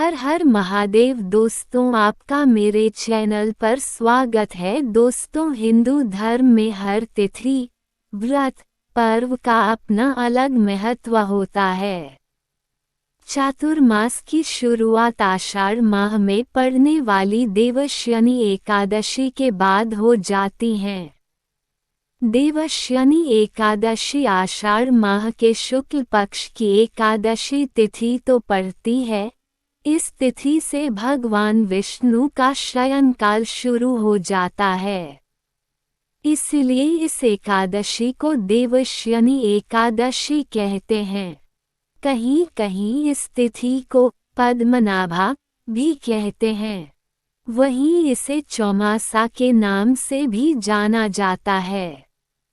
हर हर महादेव। दोस्तों, आपका मेरे चैनल पर स्वागत है। दोस्तों, हिंदू धर्म में हर तिथि, व्रत, पर्व का अपना अलग महत्व होता है। चातुर्मास की शुरुआत आषाढ़ माह में पड़ने वाली देवशयनी एकादशी के बाद हो जाती है। देवशयनी एकादशी आषाढ़ माह के शुक्ल पक्ष की एकादशी तिथि तो पड़ती है। इस तिथि से भगवान विष्णु का शयन काल शुरू हो जाता है। इसलिए इस एकादशी को देवशयनी एकादशी कहते हैं। कहीं कहीं इस तिथि को पद्मनाभा भी कहते हैं। वहीं इसे चौमासा के नाम से भी जाना जाता है।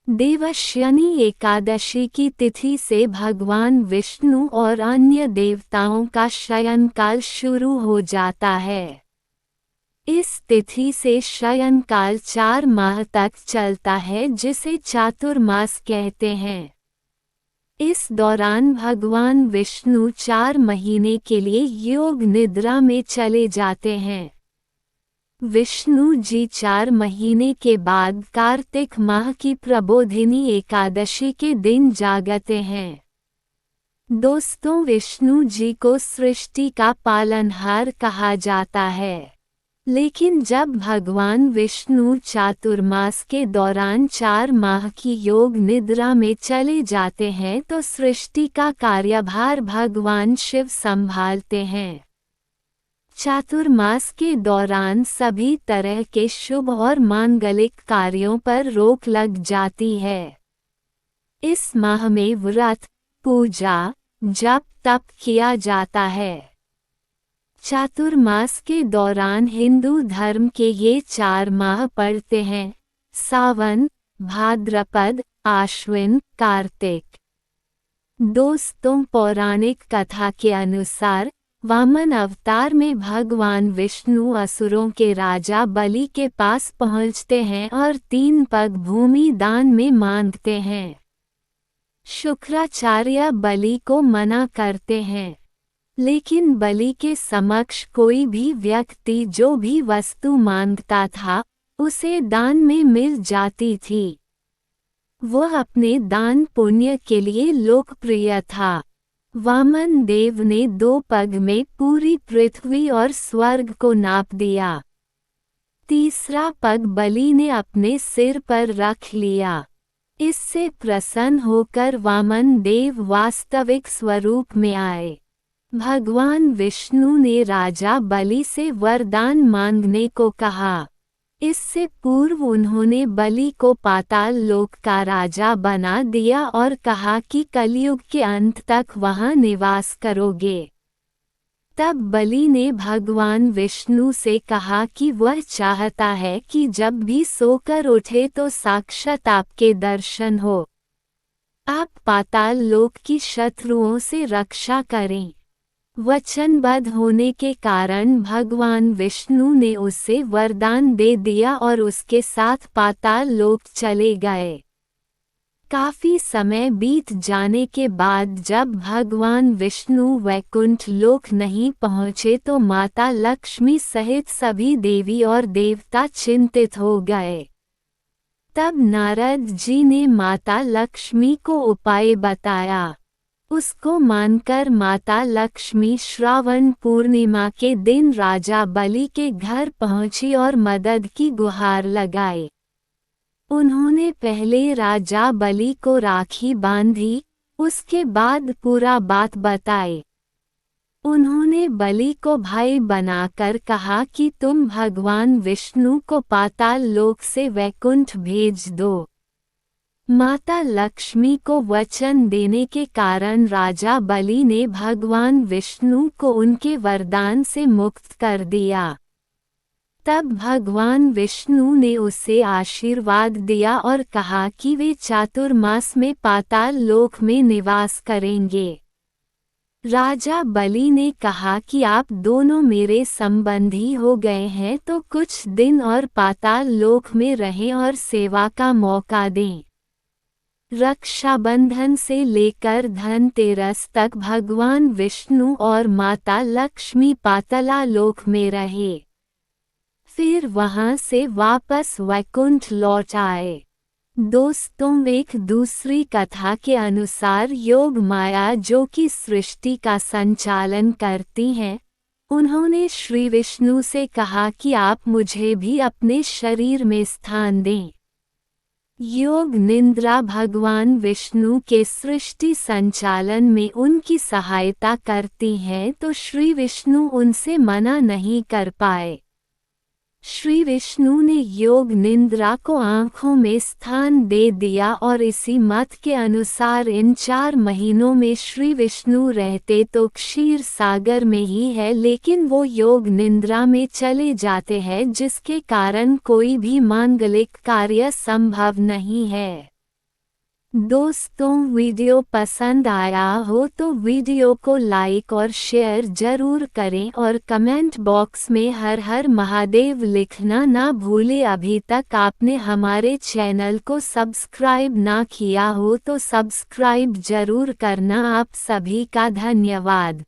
देवशयनी एकादशी की तिथि से भगवान विष्णु और अन्य देवताओं का शयन काल शुरू हो जाता है। इस तिथि से शयन काल 4 माह तक चलता है, जिसे चातुर्मास कहते हैं। इस दौरान भगवान विष्णु 4 महीने के लिए योग निद्रा में चले जाते हैं। विष्णु जी 4 महीने के बाद कार्तिक माह की प्रबोधिनी एकादशी के दिन जागते हैं। दोस्तों, विष्णु जी को सृष्टि का पालनहार कहा जाता है। लेकिन जब भगवान विष्णु चातुर्मास के दौरान 4 माह की योग निद्रा में चले जाते हैं तो सृष्टि का कार्यभार भगवान शिव संभालते हैं। चातुर्मास के दौरान सभी तरह के शुभ और मांगलिक कार्यों पर रोक लग जाती है। इस माह में व्रत, पूजा, जप तप किया जाता है। चातुर्मास के दौरान हिंदू धर्म के ये 4 माह पड़ते हैं: सावन, भाद्रपद, आश्विन, कार्तिक। दोस्तों, पौराणिक कथा के अनुसार वामन अवतार में भगवान विष्णु असुरों के राजा बलि के पास पहुंचते हैं और 3 पग भूमि दान में मांगते हैं। शुक्राचार्य बलि को मना करते हैं, लेकिन बलि के समक्ष कोई भी व्यक्ति जो भी वस्तु मांगता था उसे दान में मिल जाती थी। वह अपने दान पुण्य के लिए लोकप्रिय था। वामन देव ने 2 पग में पूरी पृथ्वी और स्वर्ग को नाप दिया। तीसरा पग बलि ने अपने सिर पर रख लिया। इससे प्रसन्न होकर वामन देव वास्तविक स्वरूप में आए। भगवान विष्णु ने राजा बलि से वरदान मांगने को कहा। इससे पूर्व उन्होंने बलि को पाताल लोक का राजा बना दिया और कहा कि कलयुग के अंत तक वहां निवास करोगे। तब बलि ने भगवान विष्णु से कहा कि वह चाहता है कि जब भी सोकर उठे तो साक्षात आपके दर्शन हो। आप पाताल लोक की शत्रुओं से रक्षा करें। वचनबद्ध होने के कारण भगवान विष्णु ने उसे वरदान दे दिया और उसके साथ पाताल लोक चले गए। काफी समय बीत जाने के बाद जब भगवान विष्णु वैकुंठ लोक नहीं पहुँचे तो माता लक्ष्मी सहित सभी देवी और देवता चिंतित हो गए। तब नारद जी ने माता लक्ष्मी को उपाय बताया। उसको मानकर माता लक्ष्मी श्रावण पूर्णिमा के दिन राजा बलि के घर पहुंची और मदद की गुहार लगाई। उन्होंने पहले राजा बलि को राखी बांधी, उसके बाद पूरा बात बताई। उन्होंने बलि को भाई बनाकर कहा कि तुम भगवान विष्णु को पाताल लोक से वैकुंठ भेज दो। माता लक्ष्मी को वचन देने के कारण राजा बलि ने भगवान विष्णु को उनके वरदान से मुक्त कर दिया। तब भगवान विष्णु ने उसे आशीर्वाद दिया और कहा कि वे चातुर्मास में पाताल लोक में निवास करेंगे। राजा बलि ने कहा कि आप दोनों मेरे संबंधी हो गए हैं तो कुछ दिन और पाताल लोक में रहें और सेवा का मौका दें। रक्षाबंधन से लेकर धनतेरस तक भगवान विष्णु और माता लक्ष्मी पाताला लोक में रहे। फिर वहां से वापस वैकुंठ लौट आए। दोस्तों, एक दूसरी कथा के अनुसार योग माया, जो कि सृष्टि का संचालन करती हैं, उन्होंने श्री विष्णु से कहा कि आप मुझे भी अपने शरीर में स्थान दें। योग निंद्रा भगवान विष्णु के सृष्टि संचालन में उनकी सहायता करती हैं, तो श्री विष्णु उनसे मना नहीं कर पाए। श्री विष्णु ने योग निंद्रा को आँखों में स्थान दे दिया और इसी मत के अनुसार इन 4 महीनों में श्री विष्णु रहते तो क्षीर सागर में ही है, लेकिन वो योग निंद्रा में चले जाते हैं, जिसके कारण कोई भी मांगलिक कार्य संभव नहीं है। दोस्तों, वीडियो पसंद आया हो तो वीडियो को लाइक और शेयर जरूर करें और कमेंट बॉक्स में हर हर महादेव लिखना ना भूलें। अभी तक आपने हमारे चैनल को सब्सक्राइब ना किया हो तो सब्सक्राइब जरूर करना। आप सभी का धन्यवाद।